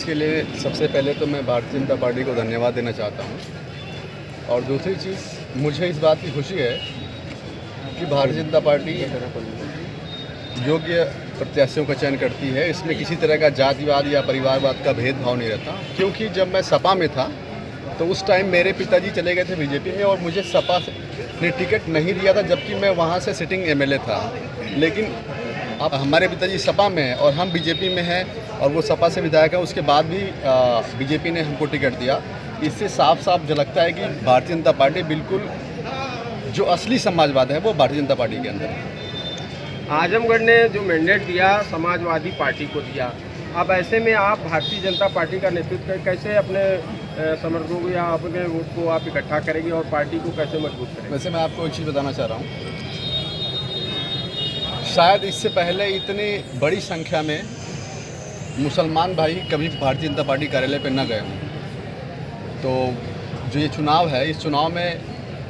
इसके लिए सबसे पहले तो मैं भारतीय जनता पार्टी को धन्यवाद देना चाहता हूँ। और दूसरी चीज़, मुझे इस बात की खुशी है कि भारतीय जनता पार्टी योग्य प्रत्याशियों का चयन करती है। इसमें किसी तरह का जातिवाद या परिवारवाद का भेदभाव नहीं रहता, क्योंकि जब मैं सपा में था तो उस टाइम मेरे पिताजी चले गए थे बीजेपी में और मुझे सपा ने टिकट नहीं दिया था, जबकि मैं वहाँ से सिटिंग एमएलए था। लेकिन अब हमारे पिताजी सपा में हैं और हम बीजेपी में हैं और वो सपा से विधायक हैं, उसके बाद भी बीजेपी ने हमको टिकट दिया। इससे साफ साफ झलकता है कि भारतीय जनता पार्टी बिल्कुल जो असली समाजवाद है वो भारतीय जनता पार्टी के अंदर है। आजमगढ़ ने जो मैंडेट दिया समाजवादी पार्टी को दिया, अब ऐसे में आप भारतीय जनता पार्टी का नेतृत्व कैसे अपने समर्थकों को या अपने वोट को आप इकट्ठा करेंगे और पार्टी को कैसे मजबूत करेंगे? वैसे मैं आपको एक चीज़ बताना चाह रहा हूँ, शायद इससे पहले इतनी बड़ी संख्या में मुसलमान भाई कभी भारतीय जनता पार्टी कार्यालय पर न गए हों। तो जो ये चुनाव है, इस चुनाव में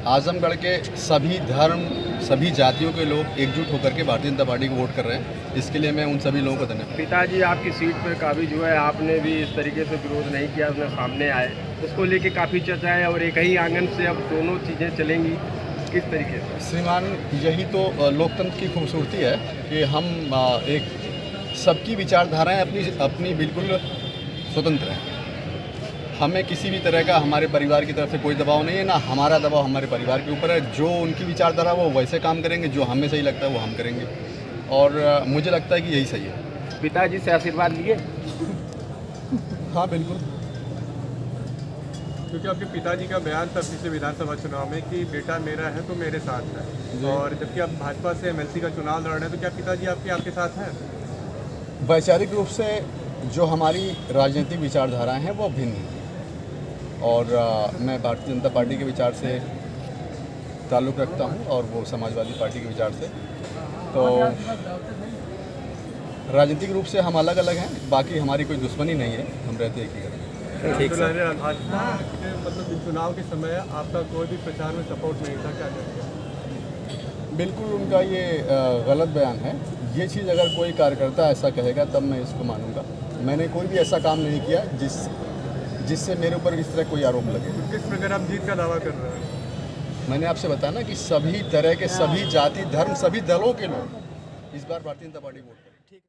आजमगढ़ के सभी धर्म, सभी जातियों के लोग एकजुट होकर के भारतीय जनता पार्टी को वोट कर रहे हैं। इसके लिए मैं उन सभी लोगों को धन्यवाद। पिताजी आपकी सीट पर काबिज हुआ है, आपने भी इस तरीके से विरोध नहीं किया, अपने सामने आए, उसको लेके काफ़ी चर्चा है और एक ही आंगन से अब दोनों चीज़ें चलेंगी, किस तरीके से? श्रीमान, यही तो लोकतंत्र की खूबसूरती है कि हम एक सबकी विचारधाराएं अपनी बिल्कुल स्वतंत्र हैं। हमें किसी भी तरह का हमारे परिवार की तरफ से कोई दबाव नहीं है, ना हमारा दबाव हमारे परिवार के ऊपर है। जो उनकी विचारधारा वो वैसे काम करेंगे, जो हमें सही लगता है वो हम करेंगे और मुझे लगता है कि यही सही है। पिताजी से आशीर्वाद लिए? हाँ बिल्कुल, क्योंकि आपके पिताजी का बयान था पिछले विधानसभा चुनाव में कि बेटा मेरा है तो मेरे साथ है, और जबकि आप भाजपा से एमएलसी का चुनाव लड़ रहे हैं, तो क्या पिताजी आपके साथ हैं? वैचारिक रूप से जो हमारी राजनीतिक विचारधाराएं हैं वो भिन्न हैं और मैं भारतीय जनता पार्टी के विचार से ताल्लुक़ रखता हूं और वो समाजवादी पार्टी के विचार से। तो राजनीतिक रूप से हम अलग अलग हैं, बाकी हमारी कोई दुश्मनी नहीं है, हम रहते एक ही घर। ठीक है। मतलब चुनाव के समय आपका कोई भी प्रचार में सपोर्ट नहीं था, क्या करेंगे? बिल्कुल उनका ये गलत बयान है। ये चीज़ अगर कोई कार्यकर्ता ऐसा कहेगा तब मैं इसको मानूंगा। मैंने कोई भी ऐसा काम नहीं किया जिससे मेरे ऊपर इस तरह कोई आरोप लगे। किस प्रकार आप जीत का दावा कर रहे हैं? मैंने आपसे बताया ना कि सभी तरह के, सभी जाति, धर्म, सभी दलों के लोग इस बार भारतीय जनता पार्टी वोट करेंगे।